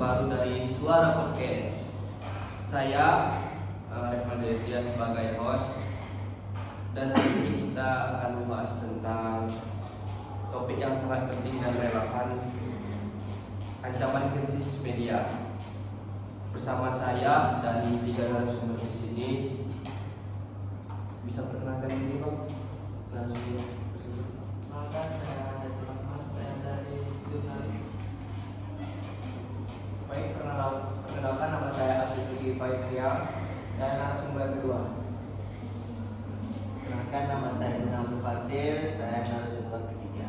terbaru dari Suara Podcast. Saya Evan Devia sebagai host, dan hari ini kita akan membahas tentang topik yang sangat penting dan relevan, ancaman krisis media. Bersama saya dan 3 narasumber di sini. Bisa perkenalkan diri, Bang? Narasumber. Saya dari jurnalis. Baik, perkenalkan nama saya Abdul Faizrial. Saya narasumber kedua. Perkenalkan nama saya Abdul Fatir. Saya narasumber ketiga.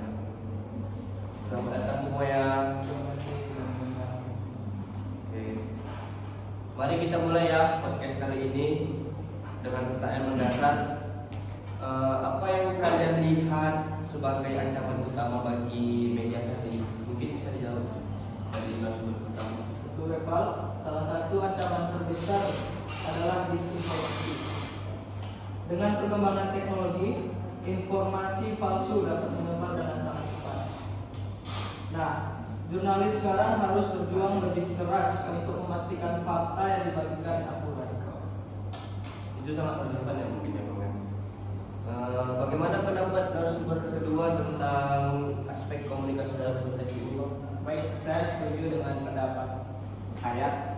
Selamat datang semua ya. Terima kasih sudah mengundang. Oke. Mari kita mulai ya podcast kali ini dengan pertanyaan mendasar. Apa yang kalian lihat sebagai ancaman utama bagi media saat ini? Mungkin bisa dijawab dari narasumber pertama. Untuk Repal, salah satu ancaman terbesar adalah disinformasi. Dengan perkembangan teknologi, informasi palsu dapat menyebar dengan sangat cepat. Nah, jurnalis sekarang harus berjuang lebih keras untuk memastikan fakta yang dibagikan akurat. Itu sangat relevan ya mungkin ya, Bang. Bagaimana pendapat narasumber kedua tentang aspek komunikasi dalam konteks ini, Bang? Baik, saya setuju dengan pendapat saya.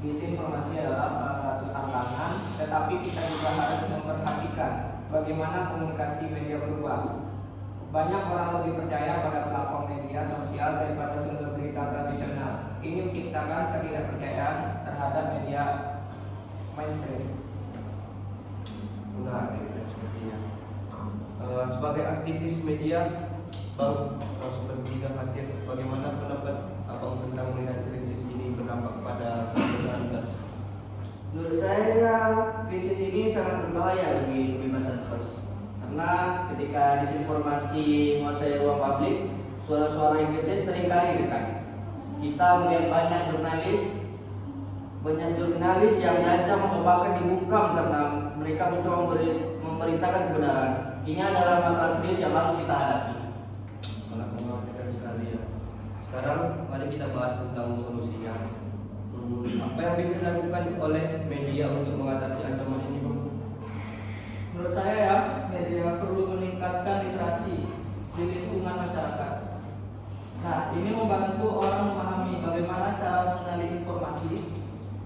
Disinformasi adalah salah satu tantangan, tetapi kita juga harus memperhatikan bagaimana komunikasi media berubah. Banyak orang lebih percaya pada platform media sosial daripada sumber berita tradisional. Ini menciptakan ketidakpercayaan terhadap media mainstream. Menarik ya sepertinya. Sebagai aktivis media, Bang, narasumber ketiga Fatir, bagaimana pendapat Abang tentang melihat krisis ini berdampak pada kebebasan pers? Menurut saya, krisis ini sangat berbahaya bagi kebebasan pers. Karena ketika disinformasi menguasai ruang publik, suara-suara yang kritis seringkali dekat. Kita melihat banyak jurnalis yang diancam atau bahkan dibungkam karena mereka mencoba memberitakan kebenaran. Ini adalah masalah serius yang harus kita hadapi. Sangat mengkhawatirkan sekali ya. Sekarang mari kita bahas tentang solusinya. Apa yang bisa dilakukan oleh media untuk mengatasi ancaman ini, Bang? Menurut saya ya, media perlu meningkatkan literasi di lingkungan masyarakat. Nah, ini membantu orang memahami bagaimana cara mengenali informasi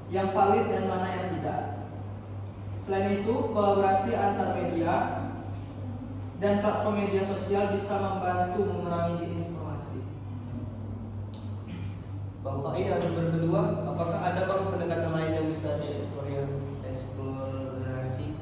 yang valid dan mana yang tidak. Selain itu, kolaborasi antar media dan platform media sosial bisa membantu mengurangi disinformasi. Bang Fahid, narasumber kedua, apakah ada Bang pendekatan lain yang bisa dieksplorasi?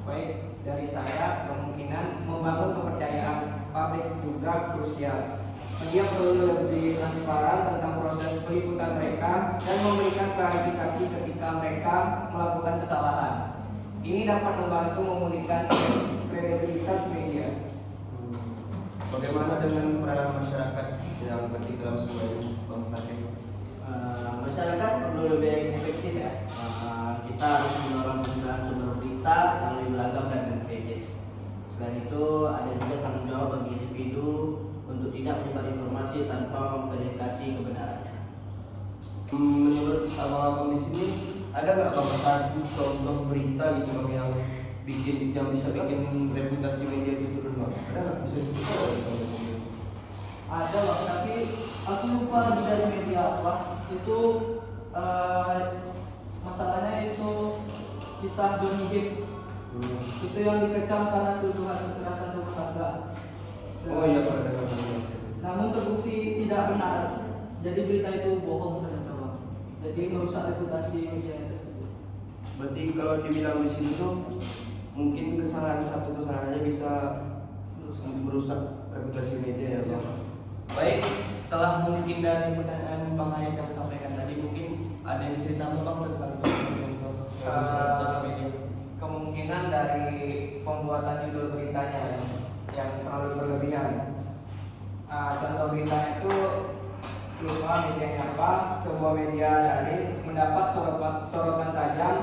Baik, dari saya kemungkinan membangun kepercayaan publik juga krusial. Media perlu lebih transparan tentang proses peliputan mereka dan memberikan klarifikasi ketika mereka melakukan kesalahan. Ini dapat membantu memulihkan kredibilitas media. Bagaimana dengan peranan masyarakat yang penting dalam semua ini, Bang Fahid? Masyarakat perlu lebih efektif ya. Kita harus mendorong penggunaan sumber berita yang lebih beragam dan kritis. Selain itu, ada juga tanggung jawab bagi individu untuk tidak menyebar informasi tanpa memverifikasi kebenarannya. Menurut abang-abang di sini, ada nggak Bang satu contoh berita gitu Bang yang bisa bikin reputasi media itu turun, Bang? Ada nggak bisa disebutkan? Ada loh, tapi aku lupa lagi dari media apa. Itu masalahnya itu kisah Johnny Depp. Itu yang dikecam karena tuduhan kekerasan rumah tangga. Oh iya, pernah. Namun terbukti tidak benar. Jadi berita itu bohong ternyata, Bang. Jadi merusak reputasi media tersebut. Berarti kalau dibilang di sini tuh mungkin satu kesalahan aja bisa merusak reputasi media ya, Bang. Baik, setelah mungkin dari pertanyaan Bang Hayat yang sampaikan tadi, mungkin ada yang bisa ditambah Bang tentang contoh reputasi media? Kemungkinan dari pembuatan judul beritanya yang terlalu berlebihan. Contoh beritanya itu lupa medianya apa, sebuah media daring mendapat sorotan tajam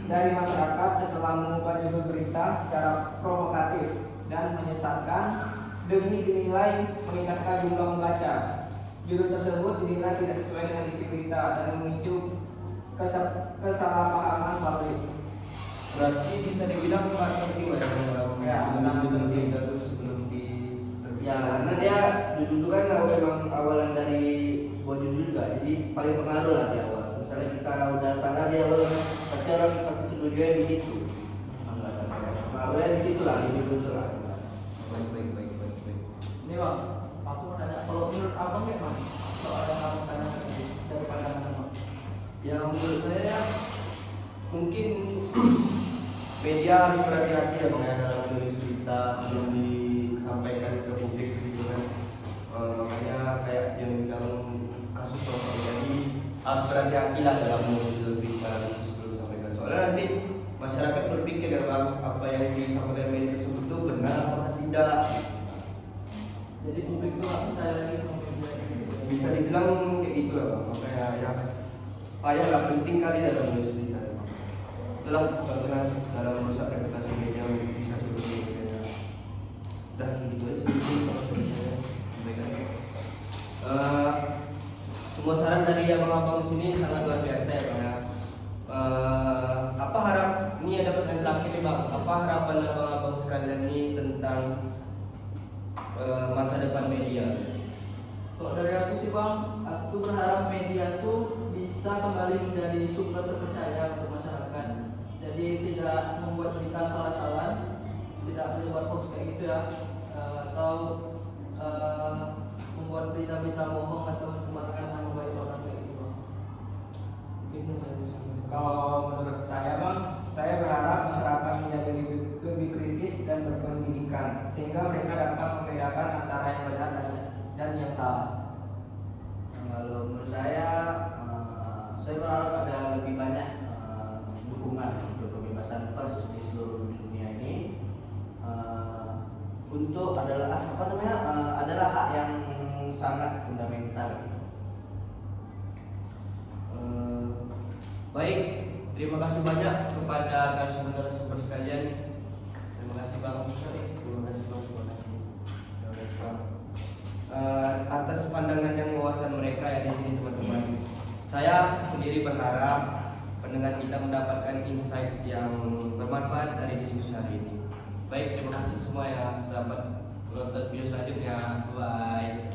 dari masyarakat setelah mengubah judul berita secara provokatif dan menyesatkan demi dinilai meningkatkan jumlah membaca. Judul tersebut dinilai tidak sesuai dengan isi berita dan memicu kesalahpahaman publik. Berarti bisa dibilang marketing lah Ya, sangat penting itu sebelum diterbitkan. Ya, karena dia judul itu kan memang awalan dari sebuah judul juga, jadi paling pengaruh lah di awal. Misalnya kita udah salah di awal, pasti orang pasti tujuannya di situ. Pengaruhnya di situ lah, di judul itu lah. Baik. Ini bang, aku mau tanya, kalau menurut abang gimana soal yang kamu tanyakan tadi dari pandangan abang? Ya menurut saya mungkin media harus berhati-hati ya Bang ya dalam menulis berita sebelum disampaikan ke publik gitu kan. Makanya kayak yang bilang kasus Novel jadi harus berhati-hati lah dalam menulis berita sebelum disampaikan. Soalnya nanti masyarakat berpikir dalam apa yang disampaikan media tersebut itu benar atau tidak. Jadi publik itu nggak percaya lagi sama media. Bisa dibilang kayak gitu lah Bang. Makanya ya payah lah penting kali dalam menulis berita. Itulah contohnya dalam merusak reputasi media bisa seperti ini. Udah gitu aja sih kalau dari saya. Sampaikan. Semua saran dari abang-abang sini sangat luar biasa ya Bang ya. Apa harap ini ada pertanyaan terakhir nih Bang. Apa harapan abang-abang sekalian ini tentang masa depan media? Kalau dari aku sih bang, aku tuh berharap media tuh bisa kembali menjadi sumber terpercaya untuk masyarakat. Jadi tidak membuat berita salah-salah, tidak menyebar hoax kayak gitu ya, atau membuat berita-berita bohong atau mencemarkan nama baik orang kayak gitu bang. Itu saja. Kalau menurut saya bang, saya berharap masyarakat menjadi lebih kritis dan berpendidikan sehingga mereka dapat membedakan antara yang benar dan yang salah. Kalau menurut saya berharap ada lebih banyak dukungan untuk kebebasan pers di seluruh dunia ini. Untuk adalah adalah hak yang sangat fundamental. Baik, terima kasih banyak kepada narasumber sekalian. Terima kasih Bang. Terima kasih Bang. Atas pandangan dan wawasan mereka ya di sini teman-teman. Saya sendiri berharap pendengar kita mendapatkan insight yang bermanfaat dari diskusi hari ini. Baik, terima kasih semua ya. Selamat menonton video selanjutnya. Bye.